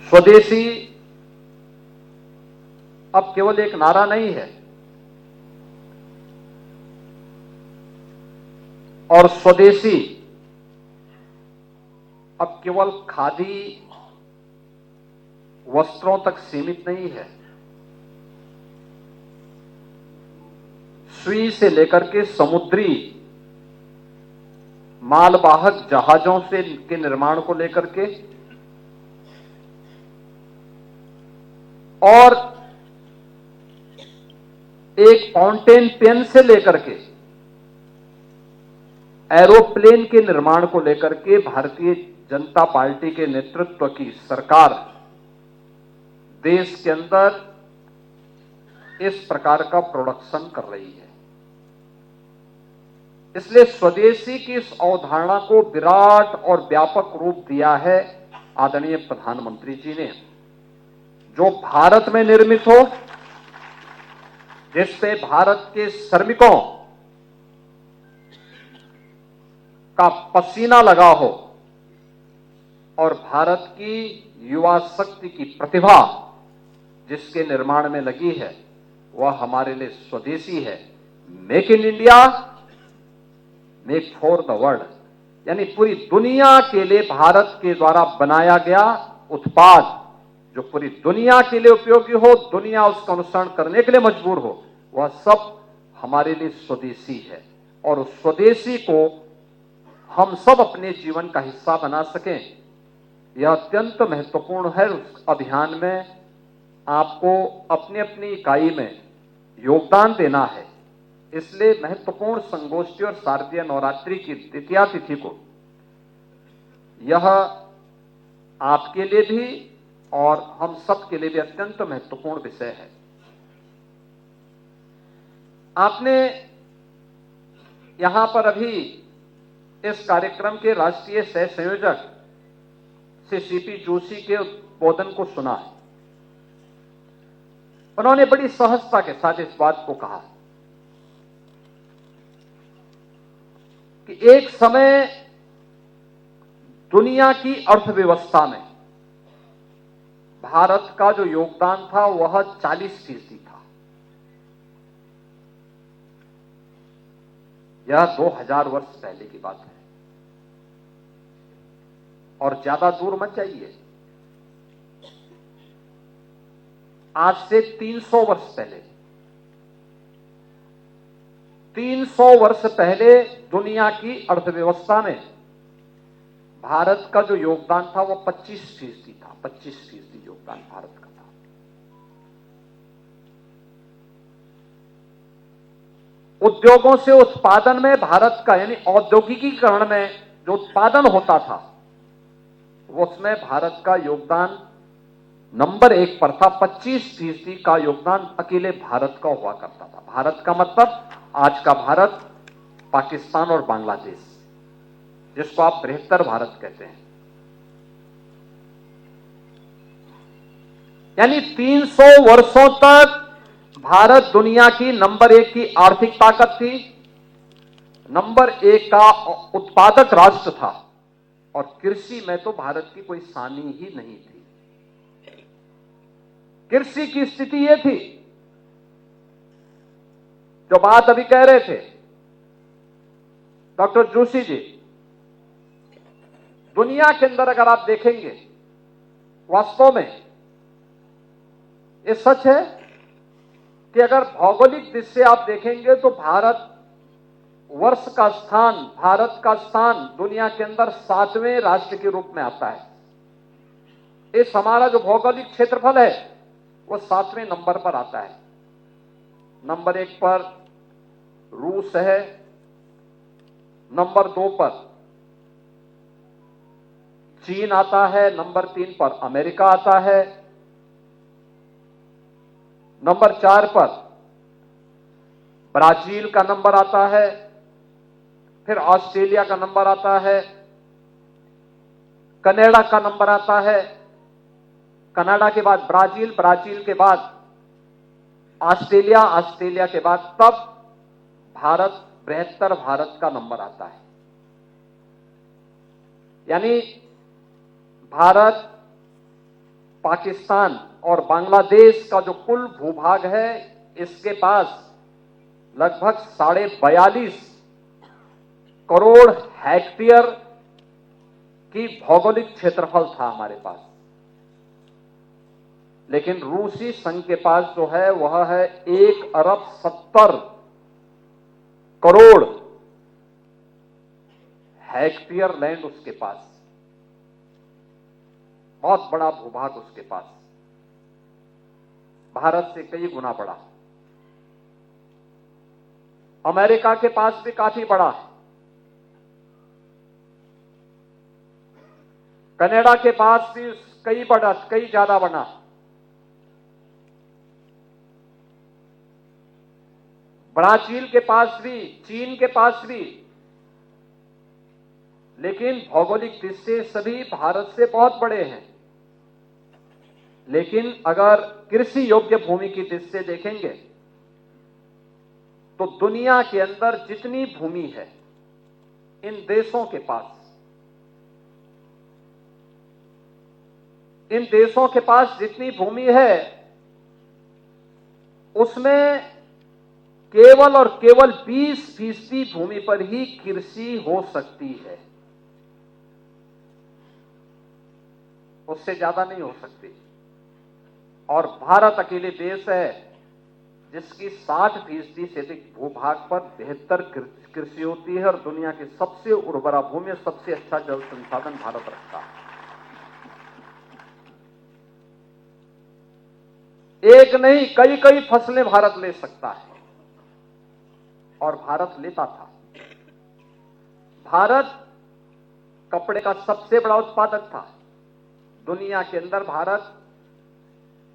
स्वदेशी अब केवल एक नारा नहीं है, और स्वदेशी अब केवल खादी वस्त्रों तक सीमित नहीं है। सुई से लेकर के समुद्री मालवाहक जहाजों से के निर्माण को लेकर के, और एक फाउंटेन पेन से लेकर के एरोप्लेन के निर्माण को लेकर के भारतीय जनता पार्टी के नेतृत्व की सरकार देश के अंदर इस प्रकार का प्रोडक्शन कर रही है। इसलिए स्वदेशी की इस अवधारणा को विराट और व्यापक रूप दिया है आदरणीय प्रधानमंत्री जी ने। जो भारत में निर्मित हो, जिससे भारत के श्रमिकों का पसीना लगा हो और भारत की युवा शक्ति की प्रतिभा जिसके निर्माण में लगी है, वह हमारे लिए स्वदेशी है। Make in India, make for the world, यानी पूरी दुनिया के लिए भारत के द्वारा बनाया गया उत्पाद जो पूरी दुनिया के लिए उपयोगी हो, दुनिया उसका अनुसरण करने के लिए मजबूर हो, वह सब हमारे लिए स्वदेशी है। और उस स्वदेशी को हम सब अपने जीवन का हिस्सा बना सकें, यह अत्यंत महत्वपूर्ण है। उस अभियान में आपको अपनी अपनी इकाई में योगदान देना है। इसलिए महत्वपूर्ण संगोष्ठी और शारदीय नवरात्रि की द्वितीया तिथि को यह आपके लिए भी और हम सब के लिए भी अत्यंत महत्वपूर्ण विषय है। आपने यहां पर अभी इस कार्यक्रम के राष्ट्रीय सह संयोजक श्री सीपी जोशी के उद्बोधन को सुना है। उन्होंने बड़ी सहजता के साथ इस बात को कहा कि एक समय दुनिया की अर्थव्यवस्था में भारत का जो योगदान था वह 40% था। यह 2000 वर्ष पहले की बात है, और ज्यादा दूर मत जाइए, आज से 300 वर्ष पहले, 300 वर्ष पहले दुनिया की अर्थव्यवस्था में भारत का जो योगदान था वह 25% था। 25% योगदान भारत का था। उद्योगों से उत्पादन में भारत का, यानी औद्योगिकीकरण में जो उत्पादन होता था, वो उसमें भारत का योगदान नंबर 1 पर था। 25% का योगदान अकेले भारत का हुआ करता था। भारत का मतलब आज का भारत, पाकिस्तान और बांग्लादेश, जिसको आप बृहत्तर भारत कहते हैं। यानी 300 वर्षों तक भारत दुनिया की नंबर 1 की आर्थिक ताकत थी, नंबर 1 का उत्पादक राष्ट्र था, और कृषि में तो भारत की कोई सानी ही नहीं थी। कृषि की स्थिति यह थी, जो बात अभी कह रहे थे डॉक्टर जोशी जी, दुनिया के अंदर अगर आप देखेंगे, वास्तव में यह सच है कि अगर भौगोलिक दृष्टि से आप देखेंगे तो भारत का स्थान दुनिया के अंदर 7वें राष्ट्र के रूप में आता है। इस हमारा जो भौगोलिक क्षेत्रफल है वो 7वें नंबर पर आता है। नंबर 1 पर रूस है, नंबर 2 पर चीन आता है, नंबर 3 पर अमेरिका आता है, नंबर 4 पर ब्राजील का नंबर आता है, फिर ऑस्ट्रेलिया का नंबर आता है, कनाडा का नंबर आता है, कनाडा के बाद ब्राजील, ब्राजील के बाद ऑस्ट्रेलिया, ऑस्ट्रेलिया के बाद तब भारत, बृहत्तर भारत का नंबर आता है। यानी भारत पाकिस्तान और बांग्लादेश का जो कुल भूभाग है, इसके पास लगभग 42.5 करोड़ हेक्टेयर की भौगोलिक क्षेत्रफल था हमारे पास। लेकिन रूसी संघ के पास जो है वह है 1 अरब 70 करोड़ हेक्टेयर लैंड उसके पास, बहुत बड़ा भूभाग उसके पास, भारत से कई गुना बड़ा। अमेरिका के पास भी काफी बड़ा है, कनाडा के पास भी कई ज्यादा बड़ा, ब्राजील के पास भी, चीन के पास भी। लेकिन भौगोलिक दृष्टि से सभी भारत से बहुत बड़े हैं। लेकिन अगर कृषि योग्य भूमि की दृष्टि से देखेंगे तो दुनिया के अंदर जितनी भूमि है इन देशों के पास, जितनी भूमि है उसमें केवल और केवल 20% भूमि पर ही कृषि हो सकती है, उससे ज्यादा नहीं हो सकती। और भारत अकेले देश है जिसकी 60% से अधिक भूभाग पर बेहतर कृषि होती है और दुनिया की सबसे उर्वरा भूमि, सबसे अच्छा जल संसाधन भारत रखता है। एक नहीं, कई फसलें भारत ले सकता है और भारत लेता था। भारत कपड़े का सबसे बड़ा उत्पादक था। दुनिया के अंदर भारत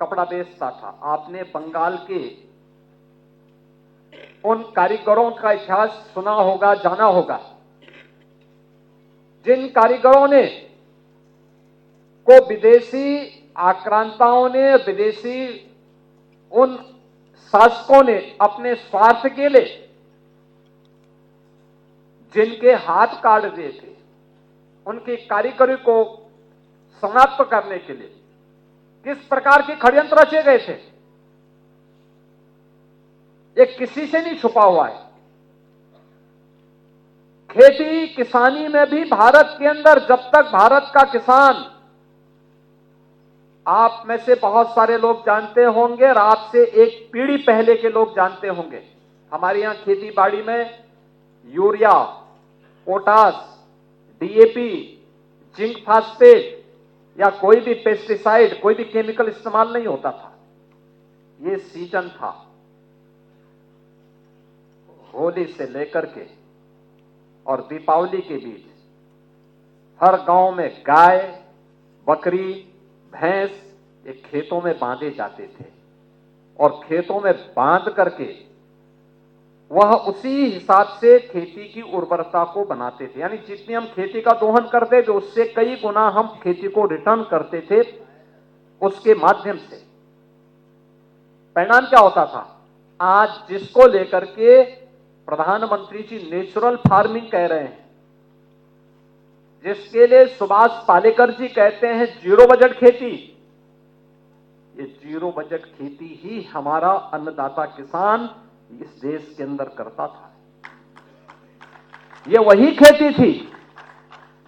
कपड़ा बेचता था। आपने बंगाल के उन कारीगरों का इतिहास सुना होगा, जाना होगा, जिन कारीगरों ने को विदेशी आक्रांताओं ने, विदेशी उन शासकों ने अपने स्वार्थ के लिए जिनके हाथ काट दिए थे, उनकी कारीगरी को समाप्त करने के लिए किस प्रकार के षड्यंत्र रचे गए थे, ये किसी से नहीं छुपा हुआ है। खेती किसानी में भी भारत के अंदर, जब तक भारत का किसान, आप में से बहुत सारे लोग जानते होंगे और आपसे एक पीढ़ी पहले के लोग जानते होंगे, हमारे यहां खेती बाड़ी में urea, potash, DAP, zinc phosphate या कोई भी पेस्टिसाइड, कोई भी केमिकल इस्तेमाल नहीं होता था। ये सीजन था, होली से लेकर के और दीपावली के बीच हर गांव में गाय, बकरी, भैंस ये खेतों में बांधे जाते थे और खेतों में बांध करके वह उसी हिसाब से खेती की उर्वरता को बनाते थे। यानी जितनी हम खेती का दोहन करते थे उससे कई गुना हम खेती को रिटर्न करते थे उसके माध्यम से। परिणाम क्या होता था? आज जिसको लेकर के प्रधानमंत्री जी नेचुरल फार्मिंग कह रहे हैं, जिसके लिए सुभाष पालेकर जी कहते हैं जीरो बजट खेती, ये जीरो बजट खेती ही हमारा अन्नदाता किसान इस देश के अंदर करता था। ये वही खेती थी,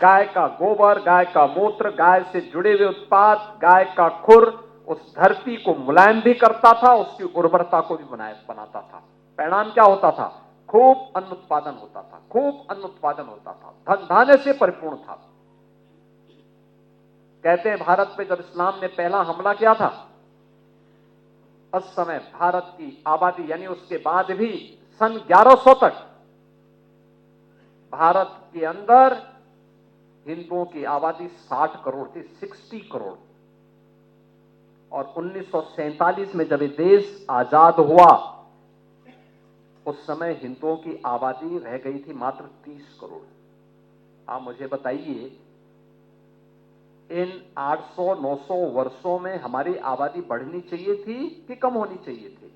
गाय का गोबर, गाय का मूत्र, गाय से जुड़े हुए उत्पाद, गाय का खुर उस धरती को मुलायम भी करता था, उसकी उर्वरता को भी बनाता था। परिणाम क्या होता था? खूब अन्न उत्पादन होता था, खूब अन्न उत्पादन होता था, धन धान्य से परिपूर्ण था। कहते हैं भारत पे जब इस्लाम ने पहला हमला किया था, उस समय भारत की आबादी, यानी उसके बाद भी सन 1100 तक भारत के अंदर हिंदुओं की आबादी 60 करोड़ थी, 60 करोड़। और 1947 में जब ये देश आजाद हुआ उस समय हिंदुओं की आबादी रह गई थी मात्र 30 करोड़। आप मुझे बताइए, इन 800-900 वर्षों में हमारी आबादी बढ़नी चाहिए थी कि कम होनी चाहिए थी?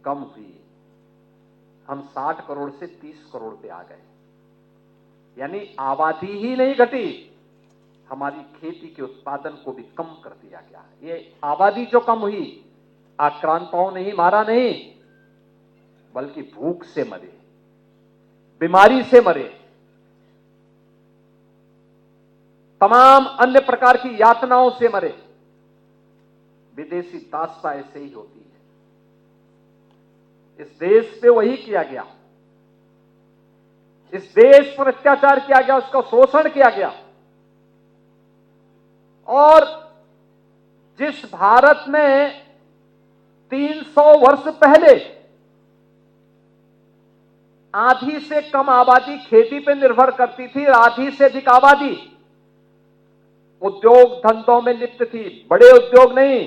कम हुई। हम 60 करोड़ से 30 करोड़ पे आ गए। यानी आबादी ही नहीं घटी, हमारी खेती के उत्पादन को भी कम कर दिया गया है। ये आबादी जो कम हुई, आक्रांताओं ने ही मारा नहीं, बल्कि भूख से मरे, बीमारी से मरे, तमाम अन्य प्रकार की यातनाओं से मरे। विदेशी दासता ऐसे ही होती है। इस देश पे वही किया गया, इस देश पर अत्याचार किया गया, उसका शोषण किया गया। और जिस भारत में 300 वर्ष पहले आधी से कम आबादी खेती पर निर्भर करती थी, आधी से अधिक आबादी उद्योग धंधों में लिप्त थी, बड़े उद्योग नहीं,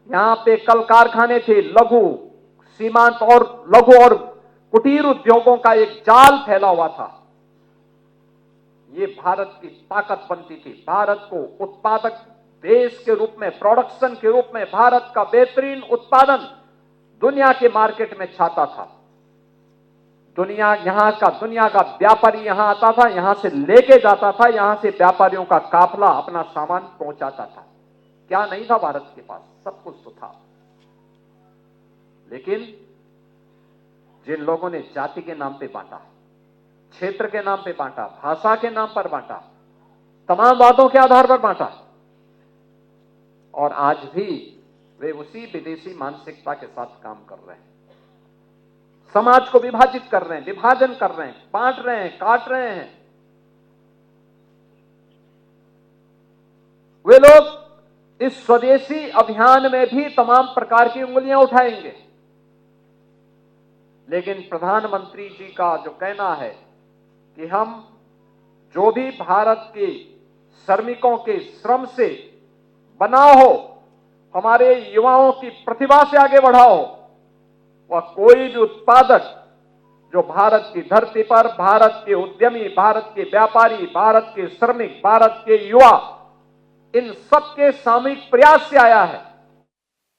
यहां पे कल कारखाने थे, लघु सीमांत और लघु और कुटीर उद्योगों का एक जाल फैला हुआ था। ये भारत की ताकत बनती थी। भारत को उत्पादक देश के रूप में, प्रोडक्शन के रूप में भारत का बेहतरीन उत्पादन दुनिया के मार्केट में छाता था। दुनिया का व्यापारी यहां आता था, यहां से लेके जाता था, यहां से व्यापारियों का काफला अपना सामान पहुंचाता था। क्या नहीं था भारत के पास? सब कुछ तो था। लेकिन जिन लोगों ने जाति के नाम पे बांटा, क्षेत्र के नाम पे बांटा, भाषा के नाम पर बांटा, तमाम बातों के आधार पर बांटा, और आज भी वे उसी विदेशी मानसिकता के साथ काम कर रहे हैं। समाज को विभाजित कर रहे हैं, विभाजन कर रहे हैं, बांट रहे हैं, काट रहे हैं। वे लोग इस स्वदेशी अभियान में भी तमाम प्रकार की उंगलियां उठाएंगे। लेकिन प्रधानमंत्री जी का जो कहना है कि हम जो भी भारत के श्रमिकों के श्रम से बना हो, हमारे युवाओं की प्रतिभा से आगे बढ़ाओ, वह कोई भी उत्पादक जो भारत की धरती पर भारत के उद्यमी, भारत के व्यापारी, भारत के श्रमिक, भारत के युवा, इन सबके सामूहिक प्रयास से आया है,